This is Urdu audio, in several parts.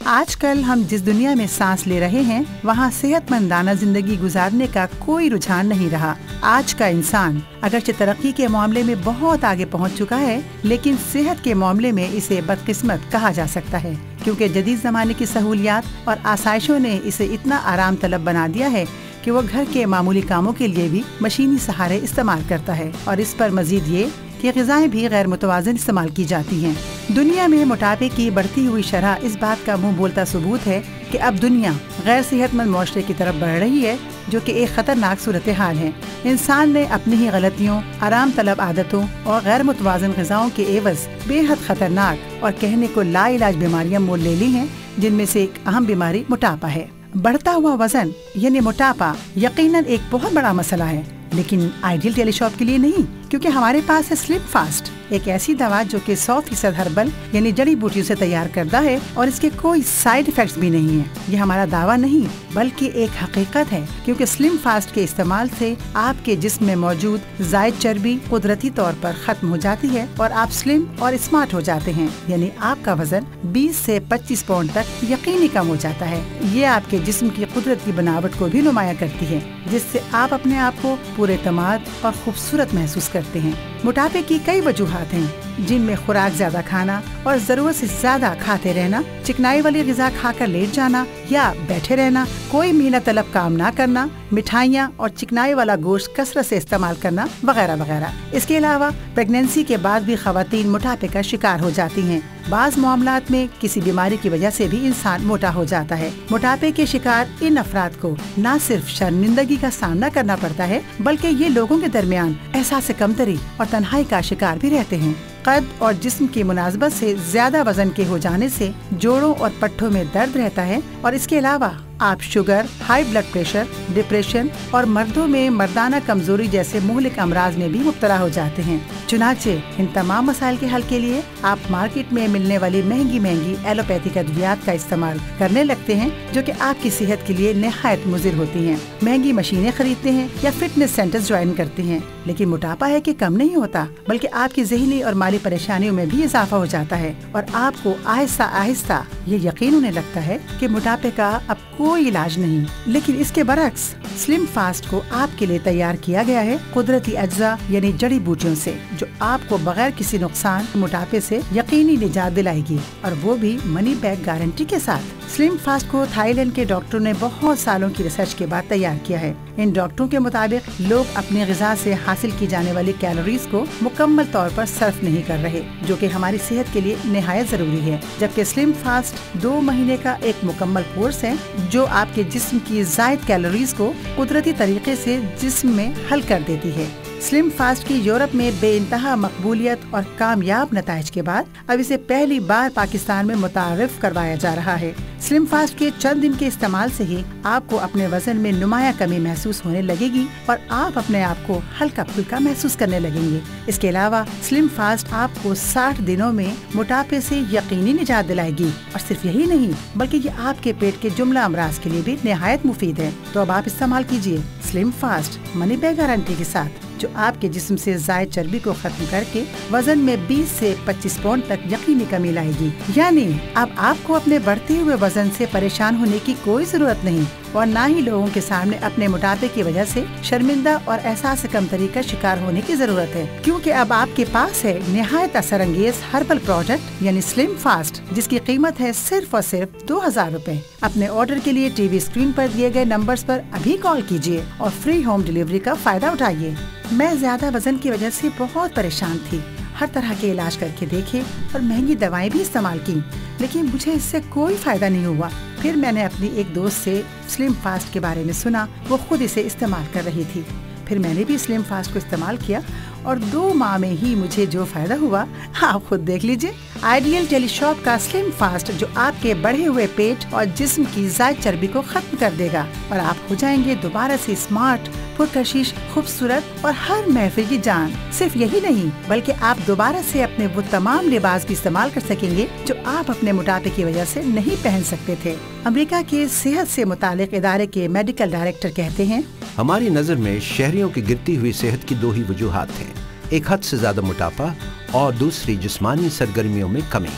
آج کل ہم جس دنیا میں سانس لے رہے ہیں وہاں صحت مندانہ زندگی گزارنے کا کوئی رجحان نہیں رہا۔ آج کا انسان اگرچہ ترقی کے معاملے میں بہت آگے پہنچ چکا ہے، لیکن صحت کے معاملے میں اسے بدقسمت کہا جا سکتا ہے، کیونکہ جدید زمانے کی سہولیات اور آسائشوں نے اسے اتنا آرام طلب بنا دیا ہے کہ وہ گھر کے معمولی کاموں کے لیے بھی مشینی سہارے استعمال کرتا ہے، اور اس پر مزید یہ کہ غذائیں بھی غیر متوازن استعمال کی جاتی ہیں۔ دنیا میں موٹاپے کی بڑھتی ہوئی شرح اس بات کا منہ بولتا ثبوت ہے کہ اب دنیا غیر صحت مند معاشرے کی طرف بڑھ رہی ہے، جو کہ ایک خطرناک صورتحال ہے۔ انسان نے اپنی ہی غلطیوں، آرام طلب عادتوں اور غیر متوازن غذاؤں کے عوض بے حد خطرناک اور کہنے کو لا علاج بیماریاں مول لے لی ہیں، جن میں سے ایک اہم بیماری موٹاپا ہے۔ بڑھتا ہوا وزن یعنی موٹاپا یقیناً ایک بہت بڑا مسئلہ ہے، لیکن آئیڈیل ٹیلی شاپ کے لیے نہیں، کیونکہ ہمارے پاس ہے سلم فاسٹ، ایک ایسی دوا جو کہ 100% ہربل یعنی جڑی بوٹیوں سے تیار کردہ ہے، اور اس کے کوئی سائیڈ ایفیکٹس بھی نہیں ہیں۔ یہ ہمارا دعویٰ نہیں بلکہ ایک حقیقت ہے، کیونکہ سلم فاسٹ کے استعمال سے آپ کے جسم میں موجود زائد چربی قدرتی طور پر ختم ہو جاتی ہے اور آپ سلم اور اسمارٹ ہو جاتے ہیں، یعنی آپ کا وزن 20 سے 25 پاؤنڈ تک یقینی کم ہو جاتا ہے۔ یہ آپ کے جسم کی قدرتی بناوٹ کو بھی نمایاں کرتی ہے، جس سے آپ اپنے آپ کو پورے اعتماد اور خوبصورت محسوس کرتے ہیں۔ موٹاپے کی کئی وجوہات ہیں، جن میں خوراک زیادہ کھانا اور ضرورت سے زیادہ کھاتے رہنا، چکنائی والی غذا کھا کر لیٹ جانا یا بیٹھے رہنا، کوئی محنت طلب کام نہ کرنا، مٹھائیاں اور چکنائی والا گوشت کثرت سے استعمال کرنا وغیرہ وغیرہ۔ اس کے علاوہ پریگنینسی کے بعد بھی خواتین موٹاپے کا شکار ہو جاتی ہیں۔ بعض معاملات میں کسی بیماری کی وجہ سے بھی انسان موٹا ہو جاتا ہے۔ موٹاپے کے شکار ان افراد کو نہ صرف شرمندگی کا سامنا کرنا پڑتا ہے، بلکہ یہ لوگوں کے درمیان احساس کمتری اور تنہائی کا شکار بھی رہتے ہیں۔ قد اور جسم کی مناسبت سے زیادہ وزن کے ہو جانے سے جوڑوں اور پٹھوں میں درد رہتا ہے، اور اس کے علاوہ آپ sugar, high blood pressure, depression اور مردوں میں مردانہ کمزوری جیسے مہلک امراض میں بھی مبتلا ہو جاتے ہیں۔ چنانچہ ان تمام مسائل کے حل کے لیے آپ مارکیٹ میں ملنے والی مہنگی ایلوپیتھک ادویات کا استعمال کرنے لگتے ہیں، جو کہ آپ کی صحت کے لیے نہایت مضر ہوتی ہیں۔ مہنگی مشینیں خریدتے ہیں یا فٹنس سینٹرز جوائن کرتے ہیں، لیکن موٹاپا ہے کہ کم نہیں ہوتا، بلکہ آپ کی ذہنی اور مالی پریشانیوں میں بھی اضافہ ہو جاتا ہے، اور آپ کو آہستہ آہستہ یہ یقین ہونے لگتا ہے کہ موٹاپے کا اب کوئی علاج نہیں۔ لیکن اس کے برعکس سلم فاسٹ کو آپ کے لیے تیار کیا گیا ہے قدرتی اجزاء یعنی جڑی بوٹیوں سے، جو آپ کو بغیر کسی نقصان موٹاپے سے یقینی نجات دلائے گی، اور وہ بھی منی بیک گارنٹی کے ساتھ۔ سلم فاسٹ کو تھائی لینڈ کے ڈاکٹروں نے بہت سالوں کی ریسرچ کے بعد تیار کیا ہے۔ ان ڈاکٹروں کے مطابق لوگ اپنی غذا سے حاصل کی جانے والی کیلوریز کو مکمل طور پر صرف نہیں کر رہے، جو کہ ہماری صحت کے لیے نہایت ضروری ہے، جبکہ سلم فاسٹ 2 مہینے کا ایک مکمل کورس ہے جو آپ کے جسم کی زائد کیلوریز کو قدرتی طریقے سے جسم میں حل کر دیتی ہے۔ سلم فاسٹ کی یورپ میں بے انتہا مقبولیت اور کامیاب نتائج کے بعد اب اسے پہلی بار پاکستان میں متعارف کروایا جا رہا ہے۔ سلم فاسٹ کے چند دن کے استعمال سے ہی آپ کو اپنے وزن میں نمایاں کمی محسوس ہونے لگے گی، اور آپ اپنے آپ کو ہلکا پھلکا محسوس کرنے لگیں گے۔ اس کے علاوہ سلم فاسٹ آپ کو 60 دنوں میں موٹاپے سے یقینی نجات دلائے گی، اور صرف یہی نہیں بلکہ یہ آپ کے پیٹ کے جملہ امراض کے لیے بھی نہایت مفید ہے۔ تو اب آپ استعمال کیجئے سلم فاسٹ منی بیک گارنٹی کے ساتھ، جو آپ کے جسم سے زائد چربی کو ختم کر کے وزن میں 20 سے 25 پاؤنڈ تک یقینی کمی لائے گی۔ یعنی اب آپ کو اپنے بڑھتے ہوئے وزن سے پریشان ہونے کی کوئی ضرورت نہیں، اور نہ ہی لوگوں کے سامنے اپنے موٹاپے کی وجہ سے شرمندہ اور احساس کمتری کا شکار ہونے کی ضرورت ہے، کیونکہ اب آپ کے پاس ہے نہایت اثر انگیز ہربل پروڈکٹ یعنی سلم فاسٹ، جس کی قیمت ہے صرف اور صرف 2000 روپے۔ اپنے آرڈر کے لیے ٹی وی اسکرین پر دیے گئے نمبرز پر ابھی کال کیجیے اور فری ہوم ڈیلیوری کا فائدہ اٹھائیے۔ میں زیادہ وزن کی وجہ سے بہت پریشان تھی، ہر طرح کے علاج کر کے دیکھے اور مہنگی دوائیں بھی استعمال کی، لیکن مجھے اس سے کوئی فائدہ نہیں ہوا۔ پھر میں نے اپنی ایک دوست سے سلم فاسٹ کے بارے میں سنا، وہ خود اسے استعمال کر رہی تھی۔ پھر میں نے بھی سلم فاسٹ کو استعمال کیا، اور 2 ماہ میں ہی مجھے جو فائدہ ہوا آپ خود دیکھ لیجئے۔ آئیڈیل ٹیلی شاپ کا سلم فاسٹ جو آپ کے بڑھے ہوئے پیٹ اور جسم کی زائد چربی کو ختم کر دے گا، اور آپ ہو جائیں گے دوبارہ سے اسمارٹ، پرکشش، خوبصورت اور ہر محفل کی جان۔ صرف یہی نہیں بلکہ آپ دوبارہ سے اپنے وہ تمام لباس بھی استعمال کر سکیں گے جو آپ اپنے موٹاپے کی وجہ سے نہیں پہن سکتے تھے۔ امریکہ کے صحت سے متعلق ادارے کے میڈیکل ڈائریکٹر کہتے ہیں، ہماری نظر میں شہریوں کی گرتی ہوئی صحت کی 2 ہی وجوہات ہیں، ایک حد سے زیادہ موٹاپا اور دوسری جسمانی سرگرمیوں میں کمی۔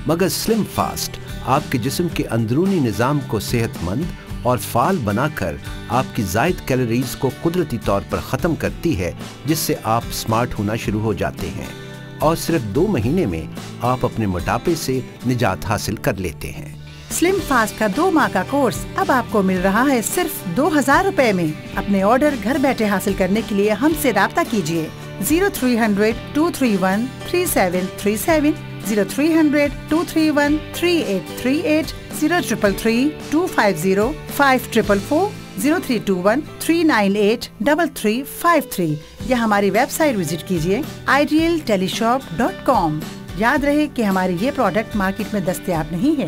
مگر سلم فاسٹ آپ کے جسم کے اندرونی نظام کو صحت مند اور فعال بنا کر آپ کی زائد کیلوریز کو قدرتی طور پر ختم کرتی ہے، جس سے آپ سمارٹ ہونا شروع ہو جاتے ہیں اور صرف 2 مہینے میں آپ اپنے موٹاپے سے نجات حاصل کر لیتے ہیں۔ سلم فاسٹ کا 2 ماہ کا کورس اب آپ کو مل رہا ہے صرف 2000 روپے میں۔ اپنے آرڈر گھر بیٹھے حاصل کرنے کے لیے ہم سے رابطہ کیجیے 0300-231-3737 0300-231-3838 0333-250-5444 0321-398-3353 یا ہماری ویب سائٹ وزٹ کیجیے idealteleshop.com۔ یاد رہے کہ ہمارے یہ پروڈکٹ مارکیٹ میں دستیاب نہیں ہے۔